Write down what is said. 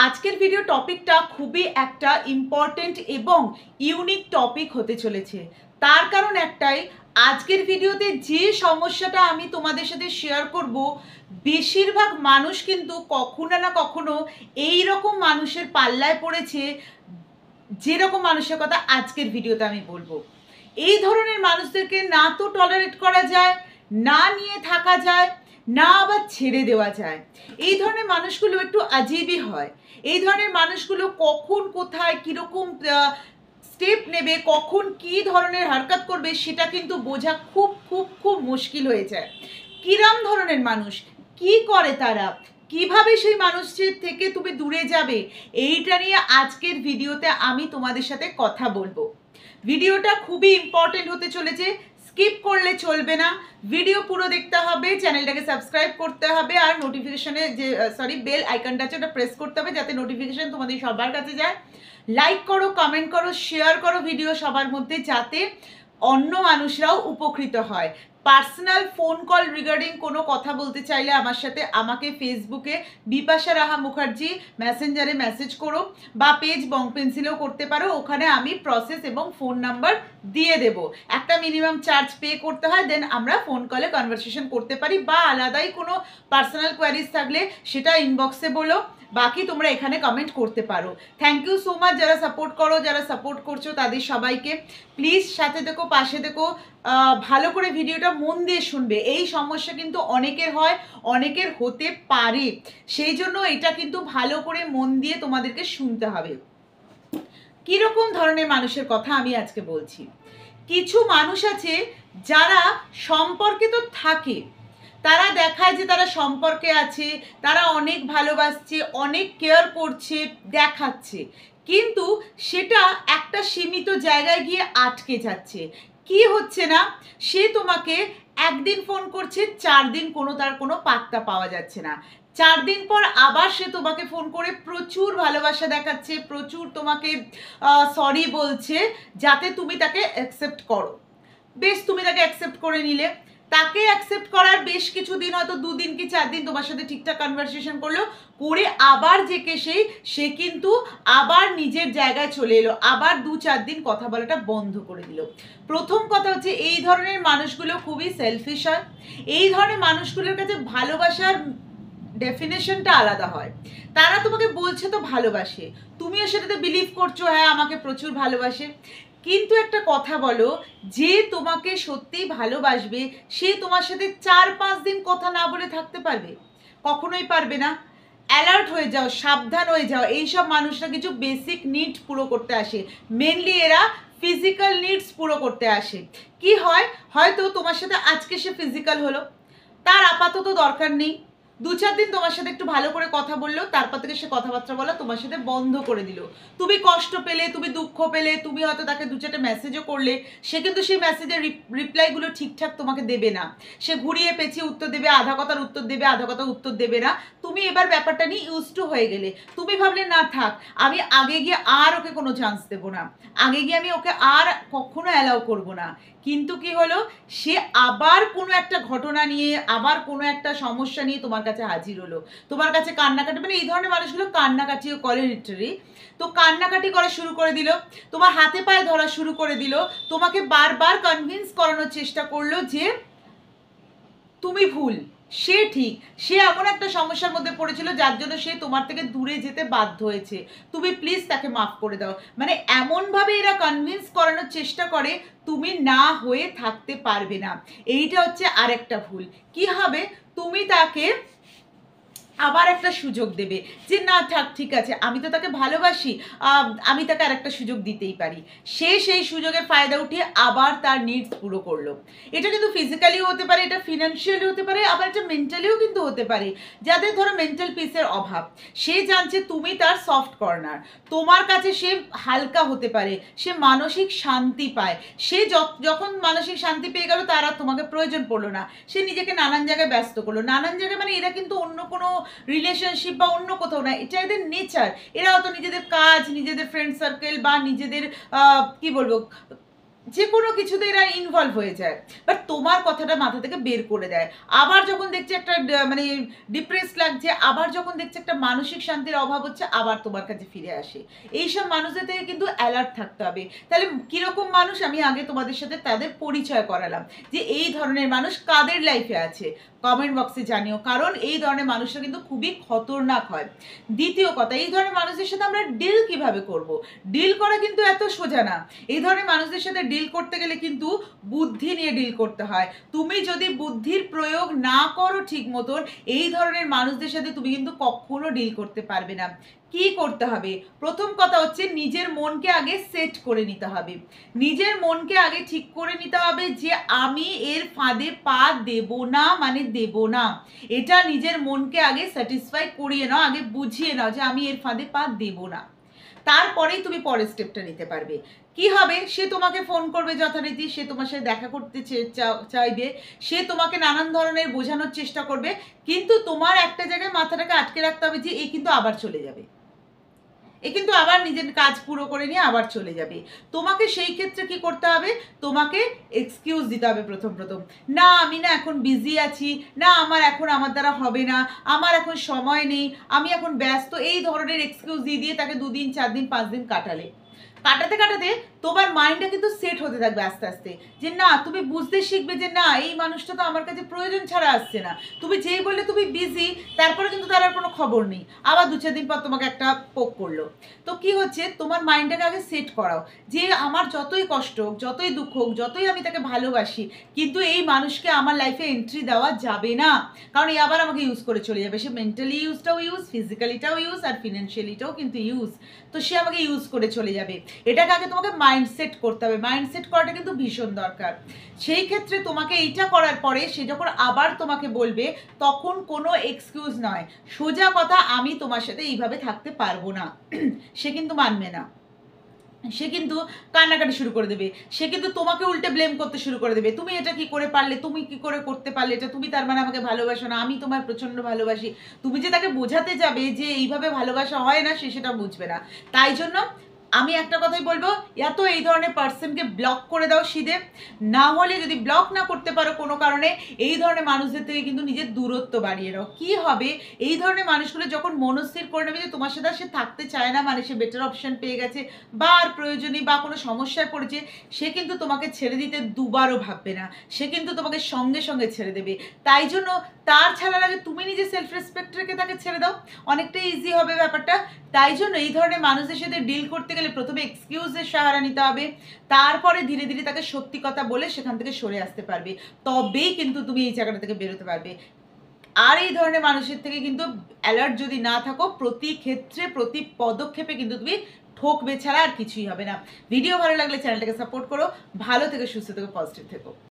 আজকের ভিডিও টপিকটা খুবই একটা ইম্পর্টেন্ট এবং ইউনিক টপিক হতে চলেছে। তার কারণ একটাই, আজকের ভিডিওতে যে সমস্যাটা আমি তোমাদের সাথে শেয়ার করব, বেশিরভাগ মানুষ কিন্তু কখনো না কখনো এই রকম মানুষের পাল্লায় পড়েছে, যেরকম মানুষের কথা আজকের ভিডিওতে আমি বলবো। এই ধরনের মানুষদেরকে না তো টলারেট করা যায়, না নিয়ে থাকা যায়, না আবার ছেড়ে দেওয়া যায়। এই ধরনের মানুষগুলো একটু আজীবই হয়। এই ধরনের মানুষগুলো কখন কোথায় কীরকম স্টেপ নেবে, কখন কি ধরনের হরকত করবে, সেটা কিন্তু বোঝা খুব খুব খুব মুশকিল হয়ে যায়। কিরম ধরনের মানুষ, কি করে তারা, কিভাবে সেই মানুষের থেকে তুমি দূরে যাবে, এইটা নিয়ে আজকের ভিডিওতে আমি তোমাদের সাথে কথা বলবো। ভিডিওটা খুবই ইম্পর্টেন্ট হতে চলেছে, স্কিপ করলে চলবে না, ভিডিও পুরো দেখতে হবে, চ্যানেলটাকে সাবস্ক্রাইব করতে হবে, আর নোটিফিকেশনে যে বেল আইকনটা আছে ওটা প্রেস করতে হবে যাতে নোটিফিকেশন তোমাদের সবার কাছে যায়। লাইক করো, কমেন্ট করো, শেয়ার করো ভিডিও সবার মধ্যে, যাতে অন্য মানুষরাও উপকৃত হয়। পার্সোনাল ফোন কল রিগার্ডিং কোনো কথা বলতে চাইলে আমার সাথে আমাকে ফেসবুকে বিপাশা রাহা মুখার্জি মেসেঞ্জারে মেসেজ করো, বা পেজ বং পেন্সিলেও করতে পারো। ওখানে আমি প্রসেস এবং ফোন নাম্বার দিয়ে দেব। একটা মিনিমাম চার্জ পে করতে হয়, দেন আমরা ফোন কলে কনভারসেশন করতে পারি, বা আলাদাই কোনো পার্সোনাল কোয়ারিজ থাকলে সেটা ইনবক্সে বলো, বাকি তোমরা এখানে কমেন্ট করতে পারো। থ্যাংক ইউ সো মাচ যারা সাপোর্ট করো, যারা সাপোর্ট করছো তাদের সবাইকে। প্লিজ সাথে দেখো, পাশে দেখো, ভালো করে ভিডিওটা মন দিয়ে শুনবে। এই সমস্যা কিন্তু অনেকের হয়, অনেকের হতে পারে, সেই জন্য এটা কিন্তু ভালো করে মন দিয়ে তোমাদেরকে শুনতে হবে। কীরকম ধরনের মানুষের কথা আমি আজকে বলছি। কিছু মানুষ আছে যারা সম্পর্কে তো থাকে, তারা দেখায় যে তারা সম্পর্কে আছে, তারা অনেক ভালোবাসছে, অনেক কেয়ার করছে, দেখাচ্ছে, কিন্তু সেটা একটা সীমিত জায়গায় গিয়ে আটকে যাচ্ছে। কি হচ্ছে না, সে তোমাকে একদিন ফোন করছে, 4 দিন তার কোনো পাত্তা পাওয়া যাচ্ছে না। 4 দিন পর আবার সে তোমাকে ফোন করে প্রচুর ভালোবাসা দেখাচ্ছে, প্রচুর তোমাকে সরি বলছে, যাতে তুমি তাকে অ্যাকসেপ্ট করো। বেশ, তুমি তাকে অ্যাকসেপ্ট করে নিলে, তাকে অ্যাকসেপ্ট করার বেশ কিছু দিন, হয়তো 2 দিন কি 4 দিন তোমার সাথে ঠিকঠাক কনভারসেশন করলো, করে আবার যে কে সে কিন্তু আবার নিজের জায়গায় চলে এলো, আবার 2-4 দিন কথা বলাটা বন্ধ করে দিল। প্রথম কথা হচ্ছে, এই ধরনের মানুষগুলো খুবই সেলফিশ হয়। এই ধরনের মানুষগুলোর কাছে ভালোবাসার ডেফিনেশনটা আলাদা হয়। তারা তোমাকে বলছে তো ভালোবাসে, তুমিও সেটাতে বিলিভ করছো, হ্যাঁ আমাকে প্রচুর ভালোবাসে, কিন্তু একটা কথা বলো, যে তোমাকে সত্যিই ভালোবাসবে সে তোমার সাথে 4-5 দিন কথা না বলে থাকতে পারবে? কখনোই পারবে না। অ্যালার্ট হয়ে যাও, সাবধান হয়ে যাও। এইসব মানুষরা কিছু বেসিক নিড পুরো করতে আসে, মেনলি এরা ফিজিক্যাল নিডস পুরো করতে আসে। কি হয়, হয়তো তোমার সাথে আজকে সে ফিজিক্যাল হলো, তার আপাতত দরকার নেই, 2-4 দিন তোমার সাথে একটু ভালো করে কথা বললো, তারপর থেকে সে কথাবার্তা বলা তোমার সাথে বন্ধ করে দিল। তুমি কষ্ট পেলে, তুমি দুঃখ পেলে, তুমি হয়তো তাকে 2-4টা মেসেজও করলে, সে কিন্তু সেই মেসেজের রিপ্লাইগুলো ঠিকঠাক তোমাকে দেবে না। সে ঘুরিয়ে পেঁচিয়ে উত্তর দেবে, আধা কথার উত্তর দেবে, আধা কথার উত্তর দেবে না। তুমি এবার ব্যাপারটা নিয়ে ইউজ টু হয়ে গেলে, তুমি ভাবলে না থাক, আমি আগে গিয়ে আর ওকে কোনো চান্স দেবো না, আগে গিয়ে আমি ওকে আর কখনো অ্যালাউ করবো না। কিন্তু কি হলো, সে আবার কোনো একটা ঘটনা নিয়ে, আবার কোনো একটা সমস্যা নিয়ে তোমার কাছে হাজির হলো, তোমার কাছে কান্নাকাটি, মানে এই ধরনের মানুষগুলো কান্নাকাটিও করে লিটারালি। তো কান্নাকাটি করা শুরু করে দিল, তোমার হাতে পায়ে ধরা শুরু করে দিল, তোমাকে বারবার কনভিন্স করানোর চেষ্টা করলো যে তুমি ভুল, সে ঠিক, সে এমন একটা সমস্যার মধ্যে পড়েছিল যার জন্য সে তোমার থেকে দূরে যেতে বাধ্য হয়েছে, তুমি প্লিজ তাকে মাফ করে দাও। মানে এমনভাবে এরা কনভিন্স করানোর চেষ্টা করে তুমি না হয়ে থাকতে পারবে না। এইটা হচ্ছে আরেকটা ভুল। কি হবে, তুমি তাকে আবার একটা সুযোগ দেবে, যে না থাক, ঠিক আছে, আমি তো তাকে ভালোবাসি, আমি তাকে আর একটা সুযোগ দিতেই পারি। সে সেই সুযোগের ফায়দা উঠিয়ে আবার তার নিডস পুরো করলো। এটা কিন্তু ফিজিক্যালিও হতে পারে, এটা ফিনান্সিয়ালি হতে পারে, আবার এটা মেন্টালিও কিন্তু হতে পারে। যাদের ধরো মেন্টাল পিসের অভাব, সে জানছে তুমি তার সফট কর্নার, তোমার কাছে সে হালকা হতে পারে, সে মানসিক শান্তি পায়। সে যখন মানসিক শান্তি পেয়ে গেল, তার আর তোমাকে প্রয়োজন পড়লো না, সে নিজেকে নানান জায়গায় ব্যস্ত করলো। নানান জায়গায় মানে এরা কিন্তু অন্য কোনো রিলেশনশিপ বা অন্য কোথাও না, এটা এদের নেচার। এরা হয়তো নিজেদের কাজ, নিজেদের ফ্রেন্ড সার্কেল বা নিজেদের কি বলবো, যে কোনো কিছুতে এরা ইনভলভ হয়ে যায়, বাট তোমার কথাটা মাথা থেকে বের করে দেয়। আবার যখন দেখছে একটা মানে ডিপ্রেস লাগছে, আবার যখন দেখছে একটা মানসিক শান্তির অভাব হচ্ছে, আবার তোমার কাছে ফিরে আসে। এইসব মানুষদের থেকে কিন্তু অ্যালার্ট থাকতে হবে। তাহলে কীরকম মানুষ আমি আগে তোমাদের সাথে তাদের পরিচয় করালাম, যে এই ধরনের মানুষ কাদের লাইফে আছে কমেন্ট বক্সে জানিও, কারণ এই ধরনের মানুষরা কিন্তু খুবই খতরনাক হয়। দ্বিতীয় কথা, এই ধরনের মানুষদের সাথে আমরা ডিল কিভাবে করব? ডিল করা কিন্তু এত সোজা না। এই ধরনের মানুষদের সাথে ডিল করতে গেলে কিন্তু বুদ্ধি নিয়ে ডিল করতে হয়। তুমি যদি বুদ্ধির প্রয়োগ না করো ঠিক মতন, এই ধরনের মানুষদের সাথে তুমি কিন্তু কখনো ডিল করতে পারবে না। কি করতে হবে? প্রথম কথা হচ্ছে নিজের মনকে আগে সেট করে নিতে হবে। নিজের মনকে আগে ঠিক করে নিতে হবে যে আমি এর ফাঁদে পা দেব না, মানে দেব না। এটা নিজের মনকে আগে স্যাটিসফাই করিয়ে নাও, আগে বুঝিয়ে নাও যে আমি এর ফাঁদে পা দেব না। তারপরেই তুমি পরের স্টেপটা নিতে পারবে। কি হবে? সে তোমাকে ফোন করবে যথারীতি, সে তোমার সাথে দেখা করতে চাইবে, সে তোমাকে নানান ধরনের বোঝানোর চেষ্টা করবে, কিন্তু তোমার একটা জায়গায় মাথাটাকে আটকে রাখতে হবে যে এ কিন্তু আবার চলে যাবে, এ কিন্তু আবার নিজের কাজ পুরো করে নিয়ে আবার চলে যাবে। তোমাকে সেই ক্ষেত্রে কি করতে হবে? তোমাকে এক্সকিউজ দিতে হবে প্রথম না আমি না এখন বিজি আছি, না আমার দ্বারা হবে না, আমার এখন সময় নেই, আমি এখন ব্যস্ত, এই ধরনের এক্সকিউজ দিয়ে দিয়ে তাকে 2 দিন 4 দিন 5 দিন কাটাতে কাটাতে তোমার মাইন্ডটা কিন্তু সেট হতে থাকবে আস্তে আস্তে, যে না তুমি বুঝতে শিখবে যে না এই মানুষটা তো আমার কাছে প্রয়োজন ছাড়া আসছে না। তুমি যেই বললে তুমি বিজি, তারপরে কিন্তু তার আর কোনো খবর নেই, আবার 2-4 দিন পর তোমাকে একটা পোক করলো। তো কি হচ্ছে, তোমার মাইন্ডটাকে আগে সেট করাও যে আমার যতই কষ্ট হোক, যতই দুঃখ হোক, যতই আমি তাকে ভালোবাসি, কিন্তু এই মানুষকে আমার লাইফে এন্ট্রি দেওয়া যাবে না, কারণ এই আবার আমাকে ইউজ করে চলে যাবে। সে মেন্টালি ইউজটাও ইউজ, ফিজিক্যালিটাও ইউজ, আর ফিনান্সিয়ালিটাও কিন্তু ইউজ। তো সে আমাকে ইউজ করে চলে যাবে। এটাকে আগে তোমাকে মাইন্ডসেট করতে হবে। মাইন্ডসেট করাটা কিন্তু ভীষণ দরকার। সেই ক্ষেত্রে তোমাকে এইটা করার পরে সে যখন আবার তোমাকে বলবে, তখন কোনো এক্সকিউজ নয়, সোজা কথা আমি তোমার সাথে এইভাবে থাকতে পারবো না। সে কিন্তু মানবে না, সে কিন্তু কান্নাকাটি শুরু করে দেবে, সে কিন্তু তোমাকে উল্টে ব্লেম করতে শুরু করে দেবে, তুমি এটা কি করে পারলে, তুমি কি করে করতে পারলে এটা, তুমি তার মানে আমাকে ভালোবাসো না, আমি তোমায় প্রচণ্ড ভালোবাসি। তুমি যে তাকে বোঝাতে যাবে যে এইভাবে ভালোবাসা হয় না, সে সেটা বুঝবে না। তাই জন্য আমি একটা কথাই বলবো, এত এই ধরনের পার্সনকে ব্লক করে দাও সিধে। না হলে যদি ব্লক না করতে পারো কোনো কারণে, এই ধরনের মানুষদের থেকে কিন্তু নিজের দূরত্ব বাড়িয়ে নাও। কি হবে, এই ধরনের মানুষগুলো যখন মনস্থির করে নেবে যে তোমার সাথে সে থাকতে চায় না, মানে সে বেটার অপশন পেয়ে গেছে বা আর প্রয়োজনীয় বা কোনো সমস্যায় পড়েছে, সে কিন্তু তোমাকে ছেড়ে দিতে দুবারও ভাববে না, সে কিন্তু তোমাকে সঙ্গে সঙ্গে ছেড়ে দেবে। তাই জন্য তার ছাড়ার আগে তুমি নিজে সেলফ রেসপেক্ট রেখে তাকে ছেড়ে দাও, অনেকটা ইজি হবে ব্যাপারটা। তাই জন্য এই ধরনের মানুষদের সাথে ডিল করতে গেলে প্রথমে এক্সকিউজের সাহারা নিতে হবে, তারপরে ধীরে ধীরে তাকে সত্যি কথা বলে সেখান থেকে সরে আসতে পারবে, তবেই কিন্তু তুমি এই জায়গাটা থেকে বেরোতে পারবে। আর এই ধরনের মানুষের থেকে কিন্তু অ্যালার্ট যদি না থাকো, প্রতি ক্ষেত্রে প্রতি পদক্ষেপে কিন্তু তুমি ঠকবে ছাড়া আর কিছুই হবে না। ভিডিও ভালো লাগলে চ্যানেলটাকে সাপোর্ট করো। ভালো থেকে সুস্থ থেকে পজিটিভ থেকো।